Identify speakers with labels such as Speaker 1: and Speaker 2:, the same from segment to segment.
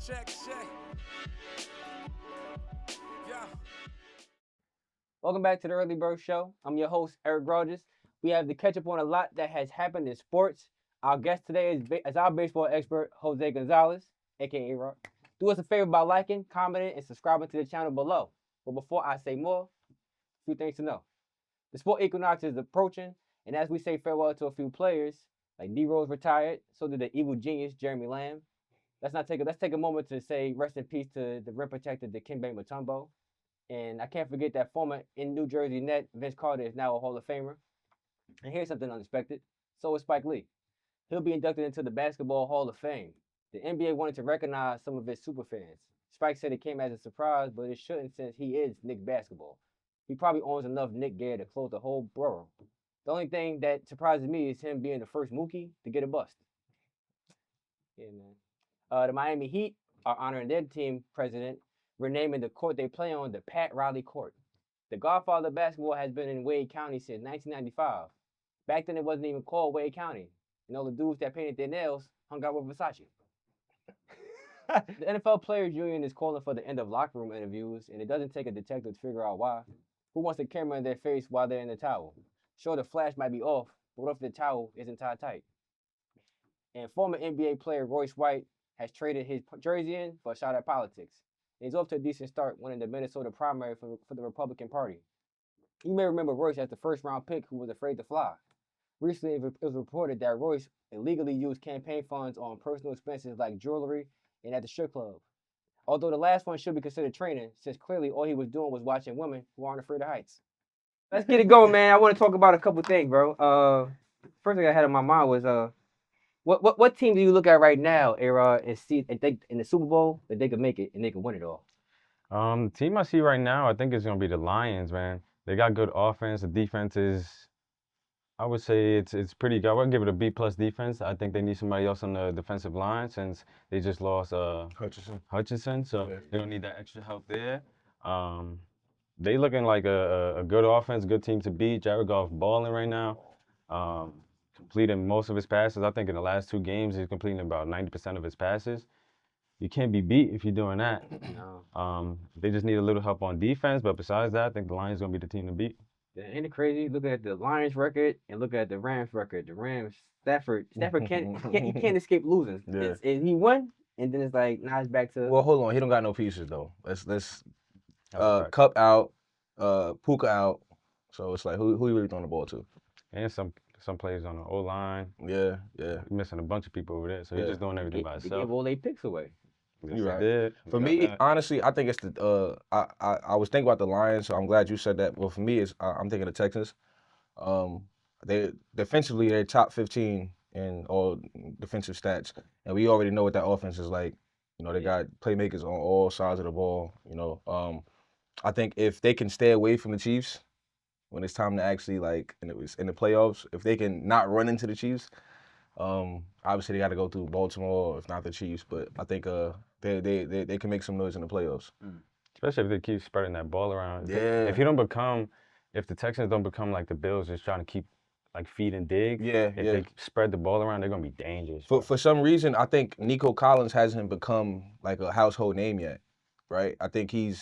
Speaker 1: Check. Yeah.
Speaker 2: Welcome back to the Early Bird Show. I'm your host, Eric Rogers. We have to catch up on a lot that has happened in sports. Our guest today is our baseball expert, Jose Gonzalez, aka Rock. Do us a favor by liking, commenting, and subscribing to the channel below. But before I say more, a few things to know. The sport equinox is approaching, and as we say farewell to a few players, like D-Rose retired, so did the evil genius Jeremy Lamb. Let's take a moment to say rest in peace to the rim protector Dikembe Mutombo. And I can't forget that former in New Jersey net Vince Carter is now a Hall of Famer. And here's something unexpected. So is Spike Lee. He'll be inducted into the Basketball Hall of Fame. The NBA wanted to recognize some of its superfans. Spike said it came as a surprise, but it shouldn't since he is Knick basketball. He probably owns enough Knick gear to close the whole borough. The only thing that surprises me is him being the first Mookie to get a bust. Yeah, man. The Miami Heat are honoring their team president, renaming the court they play on the Pat Riley Court. The godfather of basketball has been in Wade County since 1995. Back then, it wasn't even called Wade County. And all the dudes that painted their nails hung out with Versace. The NFL Players Union is calling for the end of locker room interviews, and it doesn't take a detective to figure out why. Who wants a camera in their face while they're in the towel? Sure, the flash might be off, but what if the towel isn't tied tight? And former NBA player Royce White has traded his jersey in for a shot at politics. And he's off to a decent start winning the Minnesota primary for the Republican Party. You may remember Royce as the first round pick who was afraid to fly. Recently, it was reported that Royce illegally used campaign funds on personal expenses like jewelry and at the strip club. Although the last one should be considered training, since clearly all he was doing was watching women who aren't afraid of heights. Let's get it going, man. I want to talk about a couple things, bro. First thing I had in my mind was what team do you look at right now, Era, and see and think in the Super Bowl that they could make it and they could win it all?
Speaker 3: The team I see right now, I think it's gonna be the Lions, man. They got good offense. The defense is, I would say it's pretty good. I would give it a B+ defense. I think they need somebody else on the defensive line since they just lost Hutchinson, so
Speaker 4: Yeah.
Speaker 3: they don't need that extra help there. Um, they looking like a good offense, good team to beat. Jared Goff balling right now. Completing most of his passes. I think in the last 2 games he's completing about 90% of his passes. You can't be beat if you're doing that.
Speaker 2: No.
Speaker 3: They just need a little help on defense, but besides that, I think the Lions gonna be the team to beat.
Speaker 2: Yeah, ain't it crazy? Looking at the Lions record and look at the Rams record. The Rams, Stafford can't escape losing.
Speaker 4: Yeah.
Speaker 2: He won, and then it's like now it's back to.
Speaker 4: Well, hold on. He don't got no pieces though. Let's
Speaker 3: That's a fact.
Speaker 4: Cup out, Puka out. So it's like who you really throwing the ball to?
Speaker 3: And some players on the O line.
Speaker 4: Yeah.
Speaker 3: Missing a bunch of people over there, so he's
Speaker 4: Yeah.
Speaker 3: just doing everything by
Speaker 2: They
Speaker 3: himself.
Speaker 2: gave all their picks away.
Speaker 3: Yes,
Speaker 4: You're
Speaker 3: he
Speaker 4: right.
Speaker 3: did.
Speaker 4: For
Speaker 3: We got
Speaker 4: me,
Speaker 3: that.
Speaker 4: honestly, I think it's the I was thinking about the Lions, so I'm glad you said that. Well, for me, I'm thinking the Texans. They defensively they're top 15 in all defensive stats, and we already know what that offense is like. You know, they got playmakers on all sides of the ball. You know, I think if they can stay away from the Chiefs when it's time to actually in the playoffs, if they can not run into the Chiefs, obviously they got to go through Baltimore, if not the Chiefs. But I think they can make some noise in the playoffs.
Speaker 3: Especially if they keep spreading that ball around.
Speaker 4: Yeah.
Speaker 3: If the Texans don't become like the Bills, just trying to keep like feeding Diggs.
Speaker 4: Yeah,
Speaker 3: If
Speaker 4: yeah.
Speaker 3: they spread the ball around, they're gonna be dangerous.
Speaker 4: For some reason, I think Nico Collins hasn't become like a household name yet, right? I think he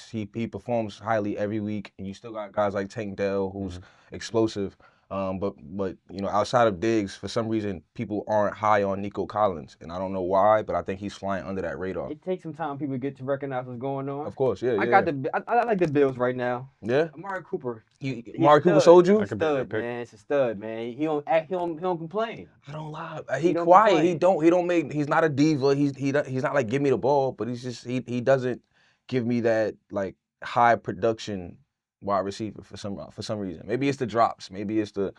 Speaker 4: performs highly every week, and you still got guys like Tank Dell who's explosive. But you know, outside of Diggs, for some reason, people aren't high on Nico Collins, and I don't know why, but I think he's flying under that radar.
Speaker 2: It takes some time people get to recognize what's going on.
Speaker 4: Of course, yeah.
Speaker 2: I like the Bills right now.
Speaker 4: Yeah.
Speaker 2: Amari Cooper.
Speaker 4: Amari Cooper sold you?
Speaker 3: That could be a good
Speaker 2: Stud,
Speaker 3: pick.
Speaker 2: man. It's a stud, man. He don't complain.
Speaker 4: I don't lie.
Speaker 2: He
Speaker 4: He
Speaker 2: don't
Speaker 4: quiet.
Speaker 2: complain.
Speaker 4: He don't make. He's not a diva. He's not like give me the ball, but he doesn't give me that like high production wide receiver for some reason. Maybe it's the drops. Maybe it's the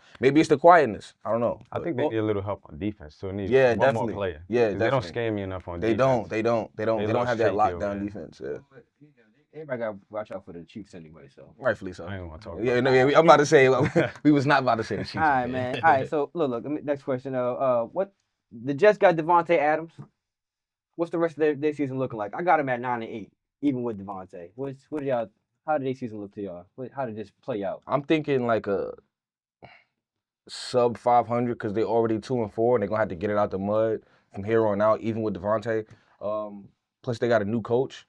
Speaker 4: quietness. I don't know.
Speaker 3: I think they need a little help on defense too. They need
Speaker 4: Yeah,
Speaker 3: one
Speaker 4: definitely.
Speaker 3: more player.
Speaker 4: Yeah,
Speaker 3: 'Cause they don't
Speaker 4: definitely.
Speaker 3: scare me enough on
Speaker 4: They
Speaker 3: defense.
Speaker 4: don't have that
Speaker 3: shaky over
Speaker 4: lockdown
Speaker 3: there.
Speaker 4: defense. Yeah.
Speaker 2: Everybody got to watch out for the Chiefs anyway. So.
Speaker 4: Rightfully so.
Speaker 3: I ain't want to talk.
Speaker 4: Yeah,
Speaker 3: about
Speaker 4: no, yeah. I'm about to say we was not about to say the Chiefs.
Speaker 2: All right, man. All right, so look. Next question. What the Jets got Devontae Adams. What's the rest of their season looking like? I got him at 9-8, even with Devontae. What did y'all? How did their season look to y'all? How did this play out?
Speaker 4: I'm thinking like a sub 500 because they're already 2-4 and they're gonna have to get it out the mud from here on out, even with Devontae. Plus they got a new coach,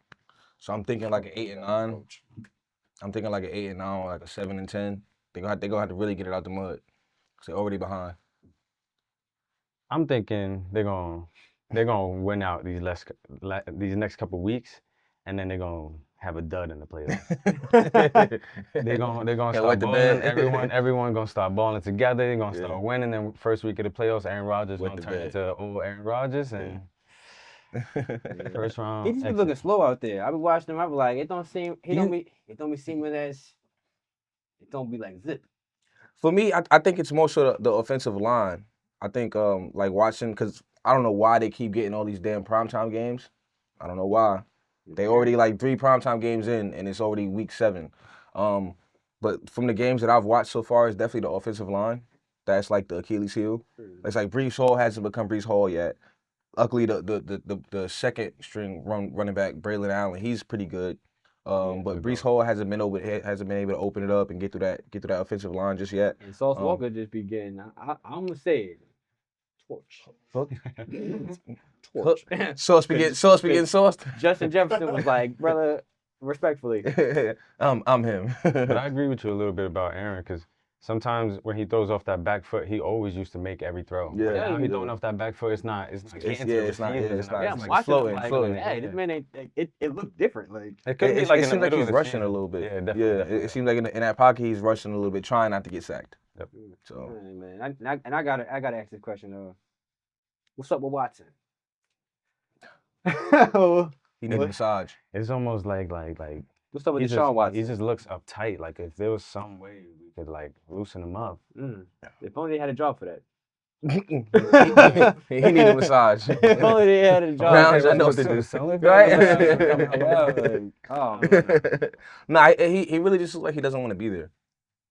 Speaker 4: so I'm thinking like an 8-9. I'm thinking like an 8-9, like a 7-10. They're gonna have to really get it out the mud because they're already behind.
Speaker 3: I'm thinking they're gonna win out these next couple weeks, and then they're gonna have a dud in the playoffs. they're gonna
Speaker 4: Can't
Speaker 3: start
Speaker 4: wet the
Speaker 3: balling.
Speaker 4: bed.
Speaker 3: Everyone gonna start balling together. They're gonna
Speaker 4: Yeah.
Speaker 3: start winning. Then first week of the playoffs, Aaron Rodgers
Speaker 4: Wet
Speaker 3: gonna
Speaker 4: the
Speaker 3: turn
Speaker 4: bed.
Speaker 3: into old Aaron Rodgers, and first round.
Speaker 2: He just be
Speaker 3: exit.
Speaker 2: looking slow out there. I be watching him. I be like, it don't be seeming as, it don't be like zip.
Speaker 4: For me, I think it's more so the offensive line. I think like watching, because I don't know why they keep getting all these damn primetime games. I don't know why. They already like 3 primetime games in, and it's already week 7. But from the games that I've watched so far, it's definitely the offensive line. That's like the Achilles heel. It's like Brees Hall hasn't become Brees Hall yet. Luckily, the second string running back, Braylon Allen, he's pretty good. But Brees Hall hasn't been able to open it up and get through that offensive line just yet.
Speaker 2: And Sauce Walker just be getting, I'm gonna say it, torch. Torch.
Speaker 4: Sauce be getting sauced.
Speaker 2: Justin Jefferson was like, brother, respectfully.
Speaker 4: I'm him.
Speaker 3: But I agree with you a little bit about Aaron, because sometimes when he throws off that back foot, he always used to make every throw.
Speaker 4: Yeah,
Speaker 3: But now
Speaker 2: he
Speaker 3: he's throwing off that back foot. It's not getting to the receivers.
Speaker 2: Yeah, I'm
Speaker 3: It's
Speaker 2: watching
Speaker 4: floating,
Speaker 2: him like,
Speaker 4: floating.
Speaker 2: hey, this man ain't, it looked different. Like,
Speaker 3: It could be like
Speaker 4: it
Speaker 3: in the
Speaker 4: seems like
Speaker 3: middle
Speaker 4: he's
Speaker 3: of the
Speaker 4: rushing a
Speaker 3: season.
Speaker 4: little bit.
Speaker 3: Yeah, definitely.
Speaker 4: It seems like in that pocket he's rushing a little bit, trying not to get sacked.
Speaker 3: Yep.
Speaker 4: So
Speaker 2: hey, man, I gotta ask this question. What's up with Watson?
Speaker 4: he needs a massage.
Speaker 3: It's almost like
Speaker 2: What's up with
Speaker 3: he
Speaker 2: Deshaun Watson?
Speaker 3: just looks uptight. Like if there was some way we could like loosen him up.
Speaker 2: If only they had a job for that.
Speaker 4: he needs a massage.
Speaker 2: If only they had a job.
Speaker 4: Browns,
Speaker 2: for
Speaker 4: I know
Speaker 2: that.
Speaker 4: what to do.
Speaker 3: Selling
Speaker 4: Right?
Speaker 2: Oh, man.
Speaker 4: Nah, he really just looks like he doesn't want to be there.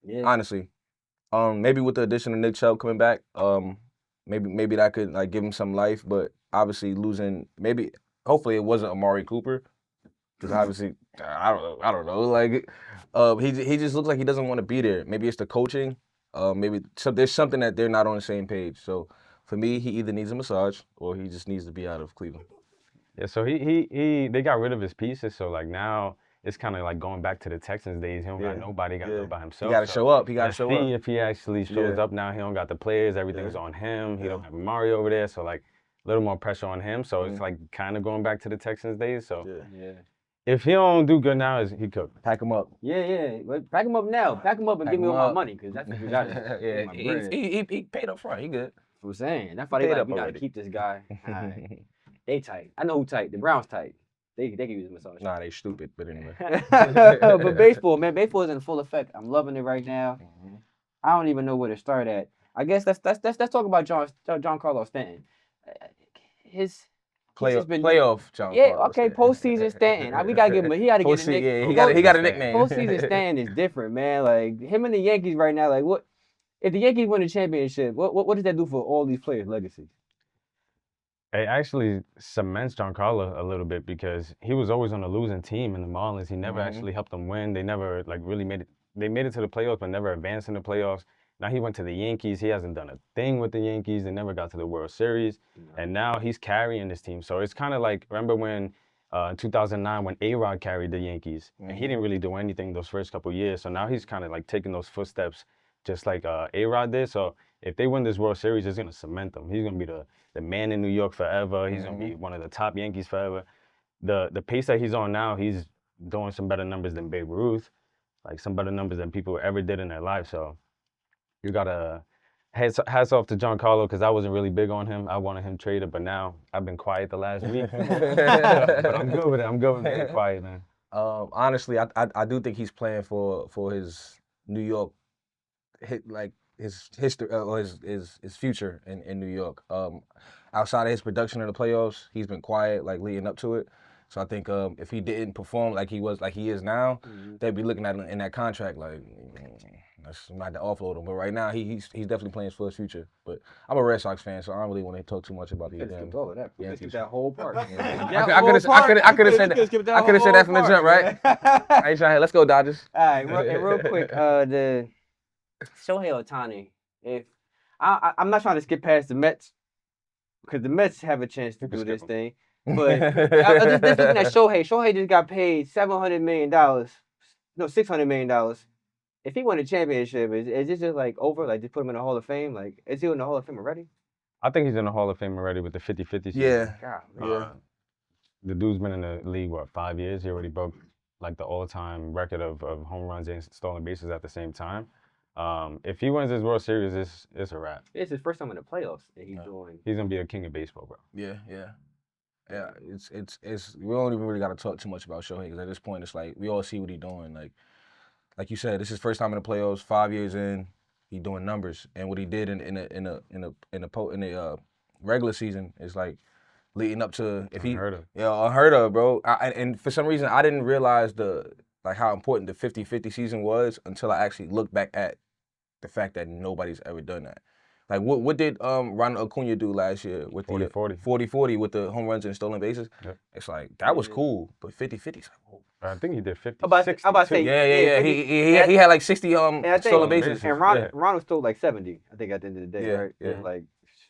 Speaker 2: Yeah.
Speaker 4: Honestly, maybe with the addition of Nick Chubb coming back, maybe that could like give him some life. But obviously losing, hopefully it wasn't Amari Cooper, because obviously I don't know. Like, he just looks like he doesn't want to be there. Maybe it's the coaching. There's something that they're not on the same page. So for me, he either needs a massage or he just needs to be out of Cleveland.
Speaker 3: Yeah, so they got rid of his pieces, so like now it's kind of like going back to the Texans days. He don't got nobody, got to do it by himself.
Speaker 4: He got to
Speaker 3: so
Speaker 4: show up. He got to
Speaker 3: let's
Speaker 4: show
Speaker 3: see
Speaker 4: up.
Speaker 3: if he actually shows up now. He don't got the players. Everything's on him. He don't have Mario over there, so like a little more pressure on him. So it's like kind of going back to the Texans days. So
Speaker 2: Yeah.
Speaker 3: if he don't do good now, he cooked.
Speaker 4: Pack him up.
Speaker 2: Yeah. But pack him up now. Pack him up and
Speaker 4: Pack
Speaker 2: give me
Speaker 4: him
Speaker 2: all my
Speaker 4: up.
Speaker 2: money, because that's what you got.
Speaker 4: Yeah, he paid up front. He good.
Speaker 2: What I'm saying. That's why they
Speaker 4: Paid
Speaker 2: like,
Speaker 4: up
Speaker 2: we gotta
Speaker 4: already.
Speaker 2: keep this guy. All right. They tight. I know who tight. The Browns tight. They can use a massage.
Speaker 4: Nah, they stupid. But anyway.
Speaker 2: But baseball, man, baseball is in full effect. I'm loving it right now. I don't even know where to start at. I guess let's talk about John Carlos Stanton.
Speaker 4: Playoff John.
Speaker 2: Yeah,
Speaker 4: Carlos
Speaker 2: okay,
Speaker 4: Stanton.
Speaker 2: postseason Stanton. We gotta give him. He gotta get a nickname.
Speaker 4: Yeah, he got a nickname.
Speaker 2: Postseason Stanton is different, man. Like him and the Yankees right now. Like what? If the Yankees win the championship, what does that do for all these players' legacy?
Speaker 3: It actually cements Giancarlo a little bit, because he was always on a losing team in the Marlins. He never actually helped them win. They never like really made it. They made it to the playoffs, but never advanced in the playoffs. Now he went to the Yankees. He hasn't done a thing with the Yankees. They never got to the World Series, and now he's carrying this team. So it's kind of like, remember when in 2009 when A-Rod carried the Yankees, and he didn't really do anything those first couple years. So now he's kind of like taking those footsteps, just like A-Rod did. So if they win this World Series, it's gonna cement them. He's gonna be the man in New York forever. He's gonna be one of the top Yankees forever. The pace that he's on now, he's doing some better numbers than Babe Ruth, like some better numbers than people ever did in their life. So you gotta hats off to Giancarlo, because I wasn't really big on him. I wanted him traded, but now I've been quiet the last week. But I'm good with it. I'm good with being quiet, man.
Speaker 4: Honestly, I do think he's playing for his New York his history or his future in New York. Outside of his production in the playoffs, he's been quiet like leading up to it. So I think if he didn't perform like he is now, they'd be looking at him in that contract like that's not to offload him. But right now he's definitely playing for his future. But I'm a Red Sox fan, so I don't really want to talk too much about these damn Yankees.
Speaker 2: Skip that whole part.
Speaker 4: I could have said that from the jump, right? Let's go Dodgers.
Speaker 2: All right, real quick, the Shohei Ohtani if I'm not trying to skip past the Mets because the Mets have a chance to
Speaker 3: You can
Speaker 2: do
Speaker 3: skip
Speaker 2: this
Speaker 3: 'em.
Speaker 2: thing, but I just looking at Shohei. Shohei just got paid $700 million, no $600 million. If he won a championship, is this just like over? Like just put him in the Hall of Fame? Like is he in the Hall of Fame already?
Speaker 3: I think he's in the Hall of Fame already with the 50-50 season.
Speaker 4: Yeah.
Speaker 2: God, man.
Speaker 4: Yeah.
Speaker 3: The dude's been in the league, 5 years? He already broke like the all-time record of home runs and stolen bases at the same time. If he wins his World Series, it's a wrap.
Speaker 2: It's his first time in the playoffs that he's doing.
Speaker 3: He's gonna be a king of baseball, bro.
Speaker 4: Yeah. It's we don't even really got to talk too much about Shohei because at this point it's like we all see what he's doing. Like you said, this is his first time in the playoffs. 5 years in, he doing numbers, and what he did in the regular season is like leading up to
Speaker 3: Unheard of.
Speaker 4: unheard of, bro. And for some reason I didn't realize how important the 50-50 season was until I actually looked back at the fact that nobody's ever done that. Like what did Ronald Acuna do last year with
Speaker 3: 40-40.
Speaker 4: 40-40 with the home runs and stolen bases?
Speaker 3: Yep.
Speaker 4: It's like that was cool, but 50-50 is like, whoa.
Speaker 3: I think he did 50.
Speaker 2: I'm about to say,
Speaker 4: Yeah. He had like 60 stolen bases.
Speaker 2: And Ronald stole like 70, I think, at the end of the day,
Speaker 4: Yeah,
Speaker 2: right?
Speaker 4: yeah.
Speaker 2: Like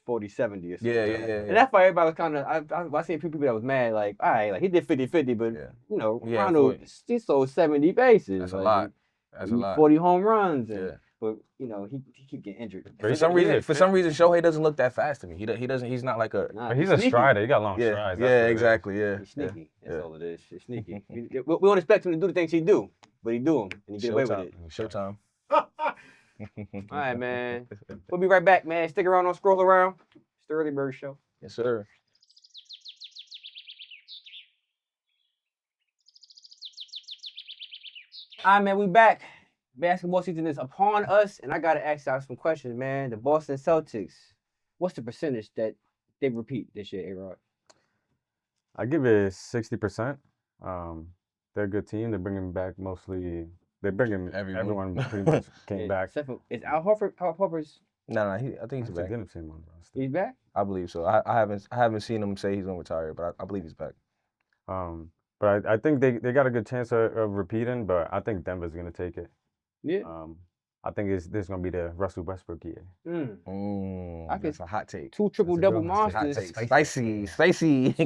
Speaker 2: 40, 70 or something.
Speaker 4: Yeah.
Speaker 2: And that's why everybody was kind of, I seen people that was mad, like, all right, like he did 50-50, but, you know,
Speaker 4: Yeah,
Speaker 2: Ronald, he sold 70 bases.
Speaker 4: That's a
Speaker 2: like,
Speaker 4: lot. That's a lot.
Speaker 2: 40 home runs. And,
Speaker 4: Yeah.
Speaker 2: But, you know, he keep getting injured.
Speaker 4: For some reason, Shohei doesn't look that fast to me. He doesn't. He's not like a.
Speaker 2: Nah,
Speaker 3: But he's a
Speaker 2: sneaky.
Speaker 3: strider. He got long strides. That's what it is.
Speaker 4: Exactly. Yeah.
Speaker 2: He's sneaky. That's
Speaker 4: Yeah.
Speaker 2: all it is. He's sneaky. we don't expect him to do the things he do, but he do them, and he get away with it.
Speaker 4: Showtime.
Speaker 2: All right, man. We'll be right back, man. Stick around, don't scroll around. It's the Early Bird Show.
Speaker 4: Yes, sir.
Speaker 2: All right, man, we back. Basketball season is upon us, and I gotta ask y'all some questions, man. The Boston Celtics, what's the percentage that they repeat this year, A-Rod?
Speaker 3: I give it 60%. They're a good team. They're bringing back mostly. They're bringing everyone pretty much came back.
Speaker 2: Is Al Horford's?
Speaker 4: No, I think he's back.
Speaker 3: Didn't see him on the roster.
Speaker 2: He's back.
Speaker 4: I believe so. I haven't seen him say he's gonna retire, but I believe he's back.
Speaker 3: But I think they got a good chance of repeating. But I think Denver's gonna take it.
Speaker 2: Yeah.
Speaker 3: I think this gonna be the Russell Westbrook year.
Speaker 4: That's a hot take.
Speaker 2: Two triple-double monsters.
Speaker 4: Spicy,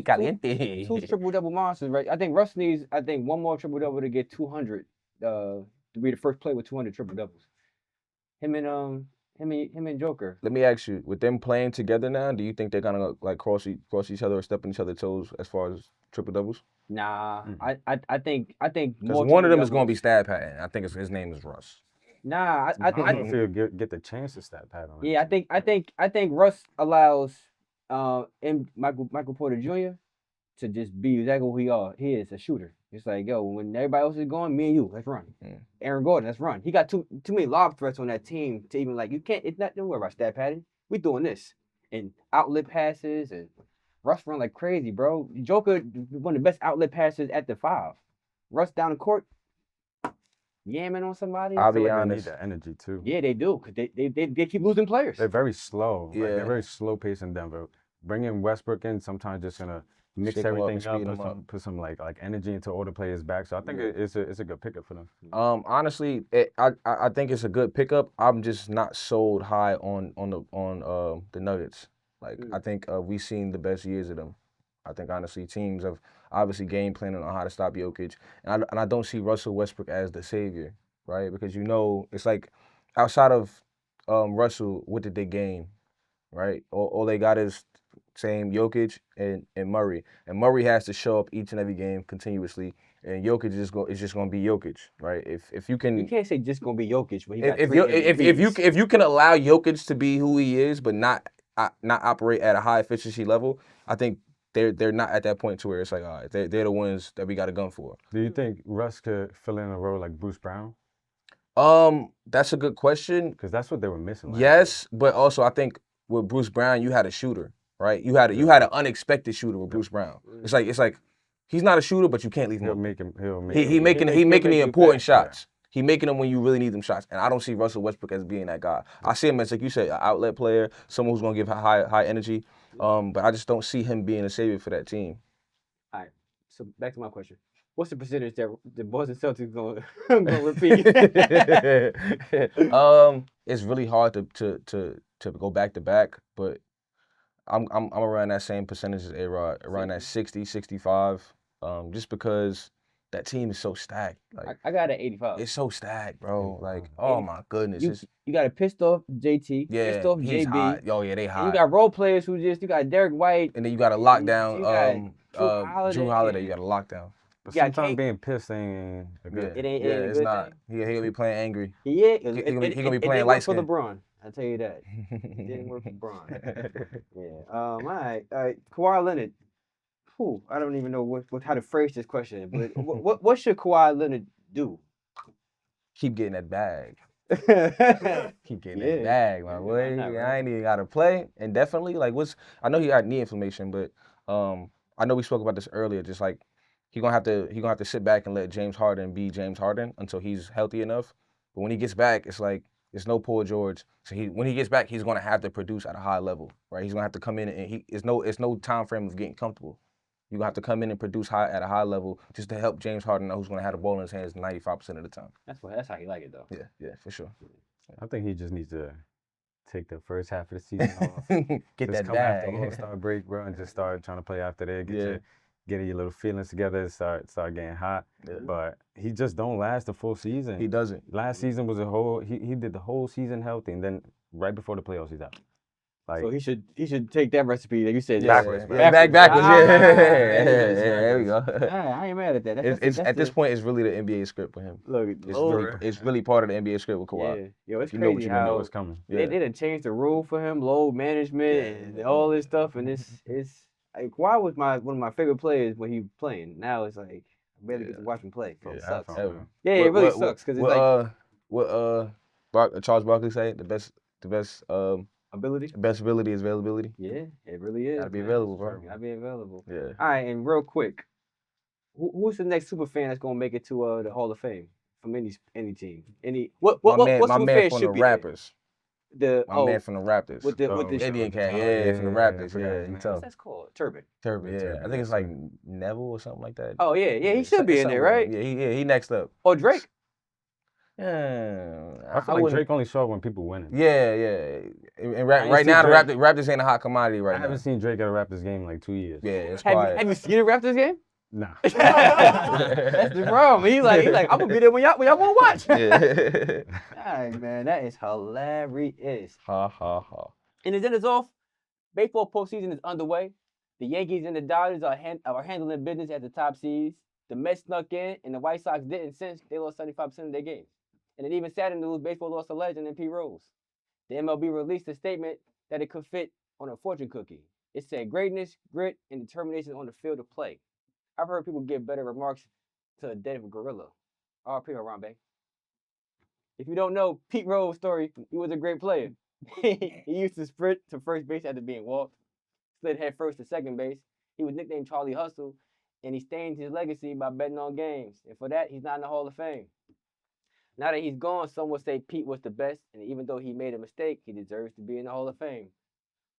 Speaker 4: caliente.
Speaker 2: Two triple-double monsters, right? I think Russ needs, one more triple-double to get 200. To be the first player with 200 triple-doubles. Him and Joker.
Speaker 4: Let me ask you, with them playing together now, do you think they're gonna like cross each other or step on each other's toes as far as triple doubles?
Speaker 2: Nah, I think
Speaker 4: because one of them is gonna be stat pattern. I think his name is Russ.
Speaker 2: Nah,
Speaker 3: I don't know if he'll get the chance to stat pad on it.
Speaker 2: Yeah, I think Russ allows Michael Porter Jr. to just be exactly who he are. He is a shooter. It's like, yo, when everybody else is going, me and you, let's run. Aaron Gordon, let's run. He got too many lob threats on that team to even like, don't worry about stat padding. We doing this. And outlet passes, and Russ run like crazy, bro. Joker, one of the best outlet passes at the 5. Russ down the court, yamming on somebody.
Speaker 4: I'll be
Speaker 3: They
Speaker 4: honest.
Speaker 3: need that energy too.
Speaker 2: Yeah, they do, because they keep losing players.
Speaker 3: They're very slow.
Speaker 4: Yeah.
Speaker 3: Like, they're very slow paced in Denver. Bringing Westbrook in sometimes just gonna mix
Speaker 4: Shake 'em up
Speaker 3: everything
Speaker 4: and speed
Speaker 3: up,
Speaker 4: 'em up.
Speaker 3: put some like energy into all the players back. So I think it's a good pickup for them.
Speaker 4: Honestly, I think it's a good pickup. I'm just not sold high on the Nuggets. Like I think we've seen the best years of them. I think honestly teams have obviously game planning on how to stop Jokic, and I don't see Russell Westbrook as the savior, right? Because it's like outside of Russell, what did they gain, right? All they got is same Jokic and Murray, and Murray has to show up each and every game continuously, and Jokic is just gonna be Jokic, right? If you can,
Speaker 2: You can't say just gonna be Jokic, but he got
Speaker 4: if you can allow Jokic to be who he is, but not operate at a high efficiency level, I think they're not at that point to where it's like, all right, they're the ones that we got a gun for.
Speaker 3: Do you think Russ could fill in a role like Bruce Brown?
Speaker 4: That's a good question.
Speaker 3: Because that's what they were missing.
Speaker 4: Yes, but also I think with Bruce Brown, you had a shooter, right? You had an unexpected shooter with Bruce Brown. It's like he's not a shooter, but you can't leave him. He making the important shots. He making them when you really need them shots. And I don't see Russell Westbrook as being that guy. I see him as, like you said, an outlet player, someone who's gonna give high energy. But I just don't see him being a savior for that team.
Speaker 2: All right. So back to my question. What's the percentage that the Boston Celtics gonna repeat?
Speaker 4: it's really hard to go back to back, but I'm around that same percentage as A-Rod, around that 60, 65, just because that team is so stacked. Like
Speaker 2: I got an 85.
Speaker 4: it's so stacked, bro.
Speaker 3: 85.
Speaker 4: Like, oh my goodness,
Speaker 2: You got a pissed off JT, pissed
Speaker 4: yeah,
Speaker 2: off
Speaker 4: he's
Speaker 2: JB,
Speaker 4: hot. Oh yeah, they
Speaker 2: and you
Speaker 4: hot.
Speaker 2: got role players who you got Derek White,
Speaker 4: And then you got a
Speaker 2: you
Speaker 4: lockdown,
Speaker 2: got
Speaker 4: Drew Holiday. You got a lockdown.
Speaker 3: But
Speaker 2: You got
Speaker 3: sometimes
Speaker 2: Kate.
Speaker 3: being pissed ain't a good
Speaker 4: Yeah,
Speaker 3: thing.
Speaker 2: It ain't
Speaker 4: yeah,
Speaker 2: a
Speaker 4: it's
Speaker 2: good
Speaker 4: not.
Speaker 2: thing.
Speaker 4: He gonna be playing angry.
Speaker 2: Yeah,
Speaker 4: He gonna be playing
Speaker 2: it
Speaker 4: light
Speaker 2: work for
Speaker 4: skin.
Speaker 2: LeBron. I tell you that. It didn't work for LeBron. Yeah. All right. Kawhi Leonard. Whew, I don't even know how to phrase this question, but what should Kawhi Leonard do?
Speaker 4: Keep getting that bag.
Speaker 2: Yeah.
Speaker 4: Keep getting that bag, my boy.
Speaker 2: I know, right?
Speaker 4: I ain't even gotta play. And definitely, like, I know he got knee inflammation, but I know we spoke about this earlier. Just like he gonna have to sit back and let James Harden be James Harden until he's healthy enough. But when he gets back, it's like it's no Paul George. So when he gets back, he's gonna have to produce at a high level, right? He's gonna have to come in and it's no time frame of getting comfortable. You're gonna have to come in and produce at a high level just to help James Harden know who's gonna have the ball in his hands 95% of the time.
Speaker 2: That's how you like it though.
Speaker 4: Yeah, for sure.
Speaker 3: I think he just needs to take the first half of the season off.
Speaker 4: Get
Speaker 3: Just
Speaker 4: that
Speaker 3: come after
Speaker 4: bag.
Speaker 3: All-Star break, bro, and just start trying to play after that.
Speaker 4: Yeah.
Speaker 3: Get your little feelings together and start getting hot.
Speaker 4: Yeah.
Speaker 3: But he just don't last the full season.
Speaker 4: He doesn't.
Speaker 3: Last season was he did the whole season healthy, and then right before the playoffs he's out. Like,
Speaker 2: So he should take that recipe that you said
Speaker 3: Backwards,
Speaker 4: backwards.
Speaker 2: Ah,
Speaker 4: Yeah, there we go.
Speaker 2: I ain't mad at that.
Speaker 4: It's at this point, it's really the NBA script for him.
Speaker 2: Look,
Speaker 4: It's really part of the NBA script with Kawhi.
Speaker 2: yeah, yo, it's
Speaker 4: You know what
Speaker 2: crazy
Speaker 4: you know
Speaker 2: how
Speaker 3: what's coming.
Speaker 2: they done changed the rule for him, load management and all this stuff, and it's like, Kawhi was one of my favorite players when he was playing. Now it's like I barely get to watch him play.
Speaker 3: Yeah,
Speaker 2: It sucks.
Speaker 3: iPhone.
Speaker 2: Yeah, it really sucks because it's
Speaker 4: what Charles Barkley say? The best
Speaker 2: ability.
Speaker 4: best ability is availability.
Speaker 2: Yeah, it really is.
Speaker 4: Gotta be
Speaker 2: man.
Speaker 4: available, bro.
Speaker 2: Gotta be available.
Speaker 4: Yeah.
Speaker 2: All right, and real quick, who's the next super fan that's gonna make it to the Hall of Fame from any team? What
Speaker 4: my man
Speaker 2: super fan
Speaker 4: from
Speaker 2: should
Speaker 4: the
Speaker 2: be there?
Speaker 4: Raptors.
Speaker 2: The
Speaker 4: My man from the Raptors.
Speaker 2: with the
Speaker 4: Indian cat,
Speaker 3: Oh,
Speaker 4: yeah, from the
Speaker 3: yeah,
Speaker 4: Raptors,
Speaker 3: I
Speaker 4: yeah,
Speaker 3: forgot,
Speaker 4: he
Speaker 3: man.
Speaker 4: tough.
Speaker 2: what's that called? Turban.
Speaker 4: Turban, yeah.
Speaker 3: Turban,
Speaker 4: I think it's
Speaker 3: yes,
Speaker 4: like Neville or something like that.
Speaker 2: Oh yeah, he should be in there, right?
Speaker 4: Yeah, he next up.
Speaker 2: Or Drake.
Speaker 4: Yeah,
Speaker 3: I feel like Drake only show up when people winning.
Speaker 4: Yeah. And
Speaker 3: ain't
Speaker 4: right
Speaker 3: seen
Speaker 4: now, the
Speaker 3: Drake.
Speaker 4: Raptors ain't a hot commodity right
Speaker 3: I
Speaker 4: now.
Speaker 3: haven't seen Drake at a Raptors game in like 2 years.
Speaker 4: Yeah, it's
Speaker 2: Have
Speaker 4: quiet.
Speaker 2: you seen the Raptors game?
Speaker 3: Nah.
Speaker 2: That's the problem. He's like, I'm gonna be there when y'all wanna watch.
Speaker 4: Yeah.
Speaker 2: All right, man, that is hilarious.
Speaker 4: Ha ha ha.
Speaker 2: And the dinner's off. Baseball postseason is underway. The Yankees and the Dodgers are handling business at the top seeds. The Mets snuck in, and the White Sox didn't since they lost 75% of their games. And it even saddened to lose, baseball lost a legend in Pete Rose. The MLB released a statement that it could fit on a fortune cookie. It said greatness, grit, and determination on the field of play. I've heard people give better remarks to a dead gorilla. R.P. Harambe. If you don't know Pete Rose's story, he was a great player. He used to sprint to first base after being walked, slid head first to second base. He was nicknamed Charlie Hustle, and he stained his legacy by betting on games. And for that, he's not in the Hall of Fame. Now that he's gone, some would say Pete was the best, and even though he made a mistake, he deserves to be in the Hall of Fame.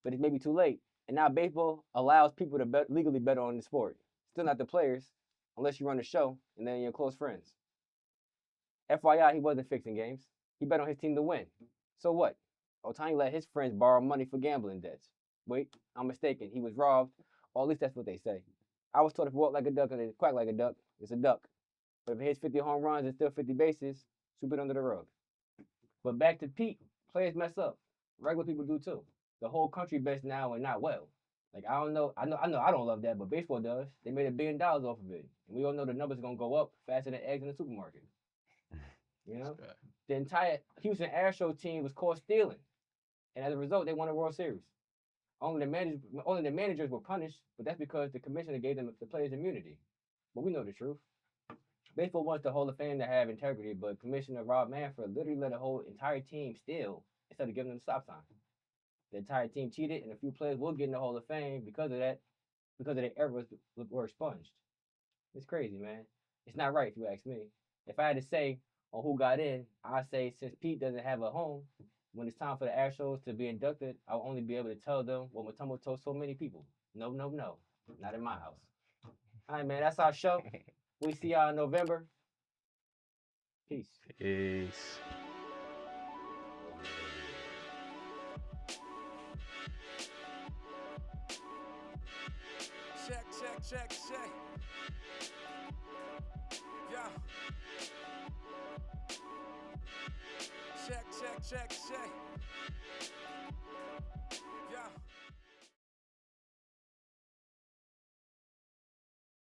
Speaker 2: But it may be too late. And now baseball allows people to legally bet on the sport. Still not the players, unless you run the show, and then you're close friends. FYI, he wasn't fixing games. He bet on his team to win. So what? Ohtani let his friends borrow money for gambling debts. Wait, I'm mistaken. He was robbed, or at least that's what they say. I was taught if you walk like a duck and then quack like a duck, it's a duck. But if it hits 50 home runs and still 50 bases, sweep it under the rug. But back to Pete, players mess up. Regular people do too. The whole country bets now and not well. Like, I know I don't love that, but baseball does. They made $1 billion off of it. And we all know the numbers are gonna go up faster than eggs in the supermarket. You know? The entire Houston Astros team was caught stealing. And as a result, they won the World Series. Only the managers were punished, but that's because the commissioner gave them the players immunity. But we know the truth. Baseball wants the Hall of Fame to have integrity, but Commissioner Rob Manfred literally let a whole entire team steal instead of giving them the stop sign. The entire team cheated, and a few players will get in the Hall of Fame because of that, because their errors were expunged. It's crazy, man. It's not right if you ask me. If I had to say on who got in, I'd say since Pete doesn't have a home, when it's time for the Astros to be inducted, I'll only be able to tell them what Matumbo told so many people. No, not in my house. All right, man, that's our show. We see y'all in November. Peace.
Speaker 4: Peace.
Speaker 1: Check, check, check, check. Yeah. Check, check, check, check.